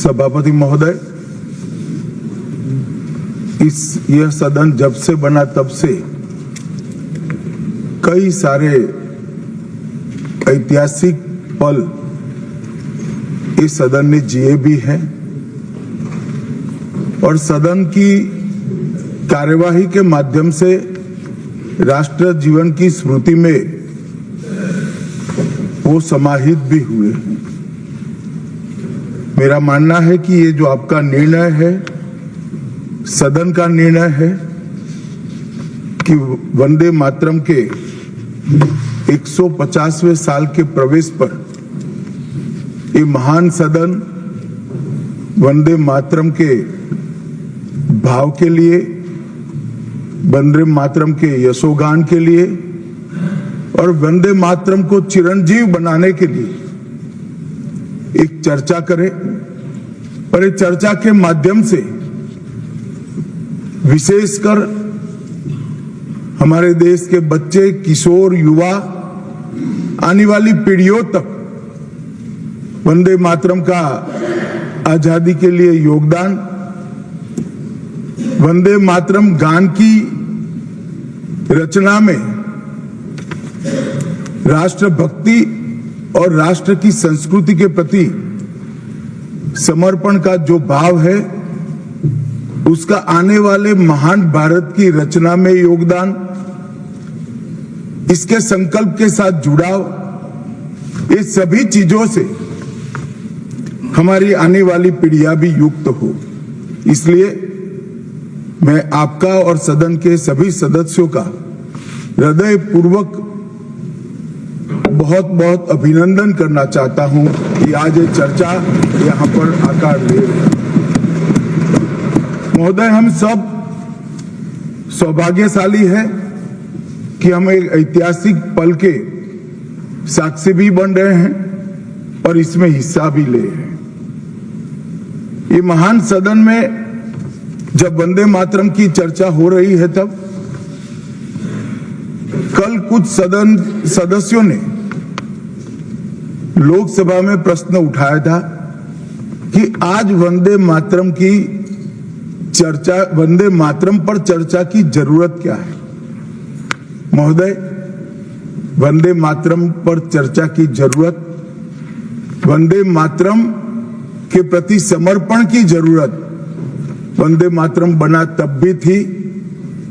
सभापति महोदय, यह सदन जब से बना तब से कई सारे ऐतिहासिक पल इस सदन ने जिए भी हैं और सदन की कार्यवाही के माध्यम से राष्ट्र जीवन की स्मृति में वो समाहित भी हुए हैं। मेरा मानना है कि ये जो आपका निर्णय है, सदन का निर्णय है कि वंदे मातरम के 150वें साल के प्रवेश पर ये महान सदन वंदे मातरम के भाव के लिए, वंदे मातरम के यशोगान के लिए और वंदे मातरम को चिरंजीव बनाने के लिए एक चर्चा करे और इस चर्चा के माध्यम से विशेषकर हमारे देश के बच्चे, किशोर, युवा, आने वाली पीढ़ियों तक वंदे मातरम का आजादी के लिए योगदान, वंदे मातरम गान की रचना में राष्ट्रभक्ति और राष्ट्र की संस्कृति के प्रति समर्पण का जो भाव है, उसका आने वाले महान भारत की रचना में योगदान, इसके संकल्प के साथ जुड़ाव, ये सभी चीजों से हमारी आने वाली पीढ़ियां भी युक्त हो। इसलिए मैं आपका और सदन के सभी सदस्यों का हृदय पूर्वक बहुत बहुत अभिनंदन करना चाहता हूं कि आज ये चर्चा यहां पर आकार ले रही है। महोदय, हम सब सौभाग्यशाली हैं कि हम एक ऐतिहासिक पल के साक्षी भी बन रहे हैं और इसमें हिस्सा भी ले रहे हैं। ये महान सदन में जब वंदे मातरम की चर्चा हो रही है, तब कल कुछ सदन सदस्यों ने लोकसभा में प्रश्न उठाया था कि आज वंदे मातरम की चर्चा, वंदे मातरम पर चर्चा की जरूरत क्या है। महोदय, वंदे मातरम पर चर्चा की जरूरत, वंदे मातरम के प्रति समर्पण की जरूरत वंदे मातरम बना तब भी थी,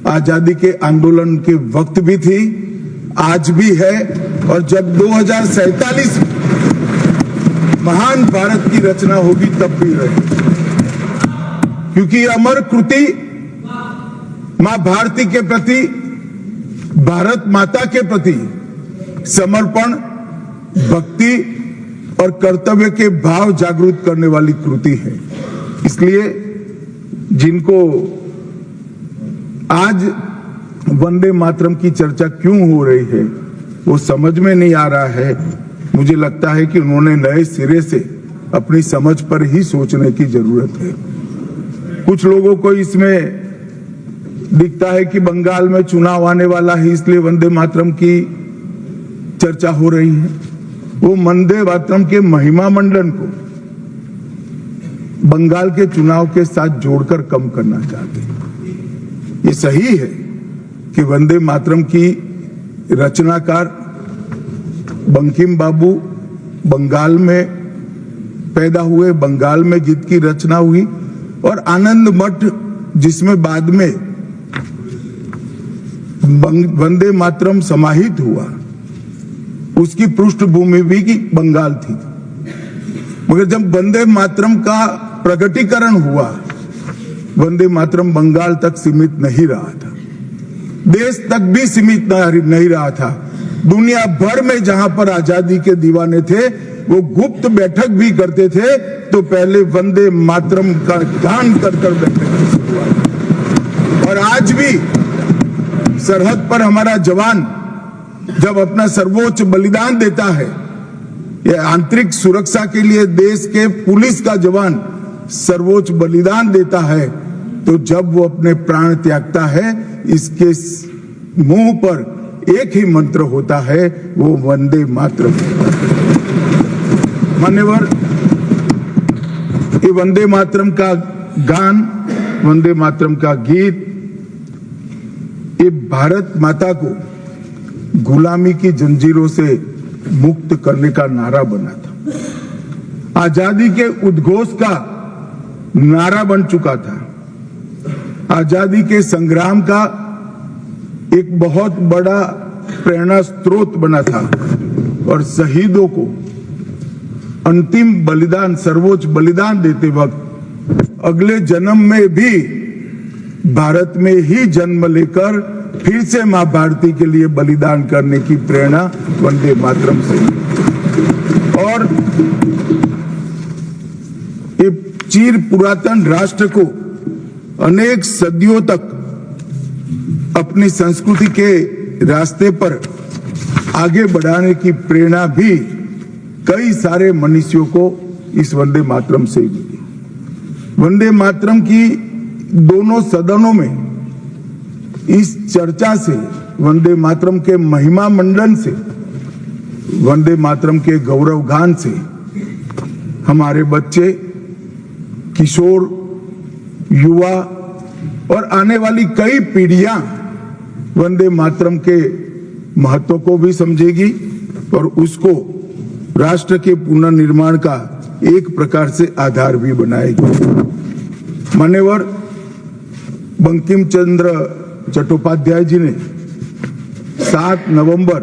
आजादी के आंदोलन के वक्त भी थी, आज भी है और जब 2047 महान भारत की रचना होगी तब भी रहे, क्योंकि अमर कृति मां भारती के प्रति, भारत माता के प्रति समर्पण, भक्ति और कर्तव्य के भाव जागृत करने वाली कृति है। इसलिए जिनको आज वंदे मातरम की चर्चा क्यों हो रही है वो समझ में नहीं आ रहा है। मुझे लगता है कि उन्होंने नए सिरे से अपनी समझ पर ही सोचने की जरूरत है। कुछ लोगों को इसमें दिखता है कि बंगाल में चुनाव आने वाला है, इसलिए वंदे मातरम की चर्चा हो रही है। वो वंदे मातरम के महिमा मंडन को बंगाल के चुनाव के साथ जोड़कर कम करना चाहते हैं। ये सही है कि वंदे मातरम की रचनाकार बंकिम बाबू बंगाल में पैदा हुए, बंगाल में गीत की रचना हुई और आनंद मठ जिसमें बाद में वंदे मातरम समाहित हुआ, उसकी पृष्ठभूमि भी की बंगाल थी। मगर जब वंदे मातरम का प्रकटीकरण हुआ, वंदे मातरम बंगाल तक सीमित नहीं रहा था, देश तक भी सीमित नहीं रहा था। दुनिया भर में जहां पर आजादी के दीवाने थे वो गुप्त बैठक भी करते थे तो पहले वंदे मातरम का गान कर बैठक हुआ। और आज भी सरहद पर हमारा जवान जब अपना सर्वोच्च बलिदान देता है, ये आंतरिक सुरक्षा के लिए देश के पुलिस का जवान सर्वोच्च बलिदान देता है, तो जब वो अपने प्राण त्यागता है, इसके मुंह पर एक ही मंत्र होता है, वो वंदे मातरम। मान्यवर, ये वंदे मातरम का गान, वंदे मातरम का गीत, ये भारत माता को गुलामी की जंजीरों से मुक्त करने का नारा बना था। आजादी के उद्घोष का नारा बन चुका था। आजादी के संग्राम का एक बहुत बड़ा प्रेरणा स्रोत बना था और शहीदों को अंतिम बलिदान, सर्वोच्च बलिदान देते वक्त अगले जन्म में भी भारत में ही जन्म लेकर फिर से मां भारती के लिए बलिदान करने की प्रेरणा वंदे मातरम से। और ये चिर पुरातन राष्ट्र को अनेक सदियों तक अपनी संस्कृति के रास्ते पर आगे बढ़ाने की प्रेरणा भी कई सारे मनुष्यों को इस वंदे मातरम से मिली। वंदे मातरम की दोनों सदनों में इस चर्चा से, वंदे मातरम के महिमा मंडन से, वंदे मातरम के गौरव गान से हमारे बच्चे, किशोर, युवा और आने वाली कई पीढ़ियां वंदे मातरम के महत्व को भी समझेगी और उसको राष्ट्र के पुनर्निर्माण का एक प्रकार से आधार भी बनाएगी। मान्यवर बंकिम चंद्र चट्टोपाध्याय जी ने 7 नवंबर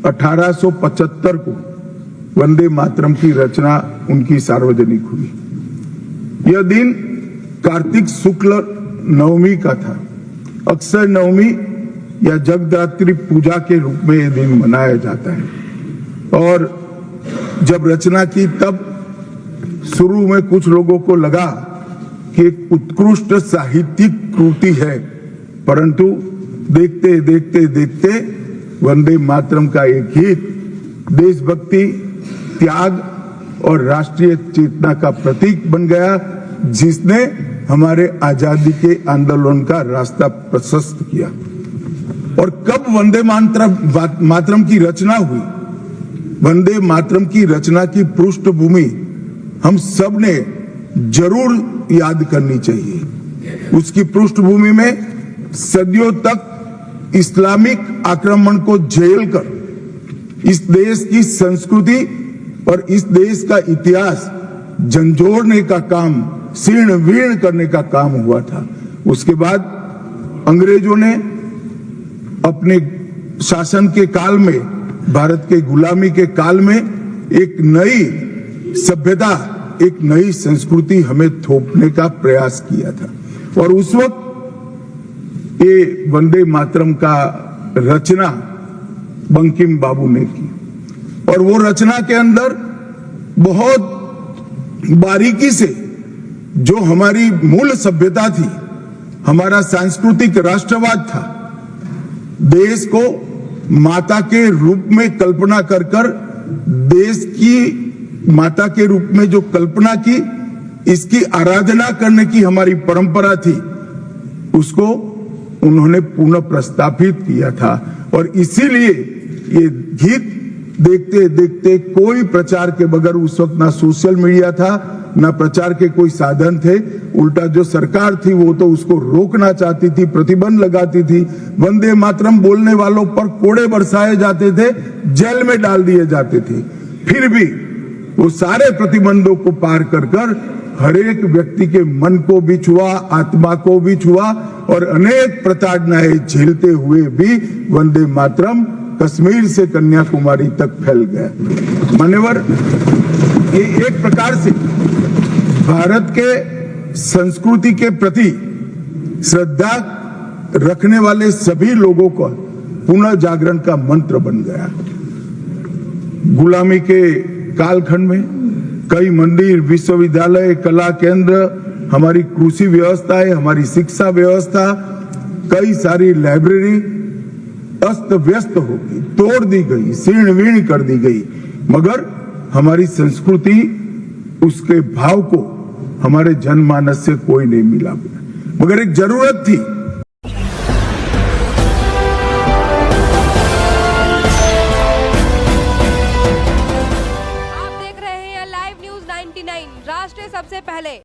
1875 को वंदे मातरम की रचना उनकी सार्वजनिक हुई। यह दिन कार्तिक शुक्ल नवमी का था। अक्षय नवमी या जगदात्री पूजा के रूप में यह दिन मनाया जाता है। और जब रचना की तब शुरू में कुछ लोगों को लगा कि एक उत्कृष्ट साहित्यिक कृति है, परंतु देखते देखते देखते वंदे मातरम का एक गीत देशभक्ति, त्याग और राष्ट्रीय चेतना का प्रतीक बन गया, जिसने हमारे आजादी के आंदोलन का रास्ता प्रशस्त किया। और कब वंदे मातरम की रचना हुई? वंदे मातरम की रचना की पृष्ठभूमि हम सब ने जरूर याद करनी चाहिए। उसकी पृष्ठभूमि में सदियों तक इस्लामिक आक्रमण को झेल कर इस देश की संस्कृति और इस देश का इतिहास झंझोड़ने का काम, शीर्ण वीर्ण करने का काम हुआ था। उसके बाद अंग्रेजों ने अपने शासन के काल में, भारत के गुलामी के काल में एक नई सभ्यता, एक नई संस्कृति हमें थोपने का प्रयास किया था। और उस वक्त ये वंदे मातरम का रचना बंकिम बाबू ने की और वो रचना के अंदर बहुत बारीकी से जो हमारी मूल सभ्यता थी, हमारा सांस्कृतिक राष्ट्रवाद था, देश को माता के रूप में कल्पना कर कर देश की माता के रूप में जो कल्पना की, इसकी आराधना करने की हमारी परंपरा थी, उसको उन्होंने पुनः प्रस्तापित किया था। और इसीलिए ये गीत देखते देखते कोई प्रचार के बगैर, उस वक्त ना सोशल मीडिया था, ना प्रचार के कोई साधन थे, उल्टा जो सरकार थी वो तो उसको रोकना चाहती थी, प्रतिबंध लगाती थी। वंदे मातरम बोलने वालों पर कोड़े बरसाए जाते थे, जेल में डाल दिए जाते थे। फिर भी वो सारे प्रतिबंधों को पार कर कर हर एक व्यक्ति के मन को भी छुआ, आत्मा को भी छुआ और अनेक प्रताड़नाएं झेलते हुए भी वंदे मातरम कश्मीर से कन्याकुमारी तक फैल गया। मान्यवर, ये एक प्रकार से भारत के संस्कृति के प्रति श्रद्धा रखने वाले सभी लोगों को पुनः जागरण का मंत्र बन गया। गुलामी के कालखंड में कई मंदिर, विश्वविद्यालय, कला केंद्र, हमारी कृषि व्यवस्था है, हमारी शिक्षा व्यवस्था, कई सारी लाइब्रेरी अस्त व्यस्त हो गई, तोड़ दी गई, शीर्ण वीर्ण कर दी गई, मगर हमारी संस्कृति, उसके भाव को हमारे जनमानस से कोई नहीं मिला। मगर एक जरूरत थी। आप देख रहे हैं लाइव न्यूज 19 99 राष्ट्र सबसे पहले।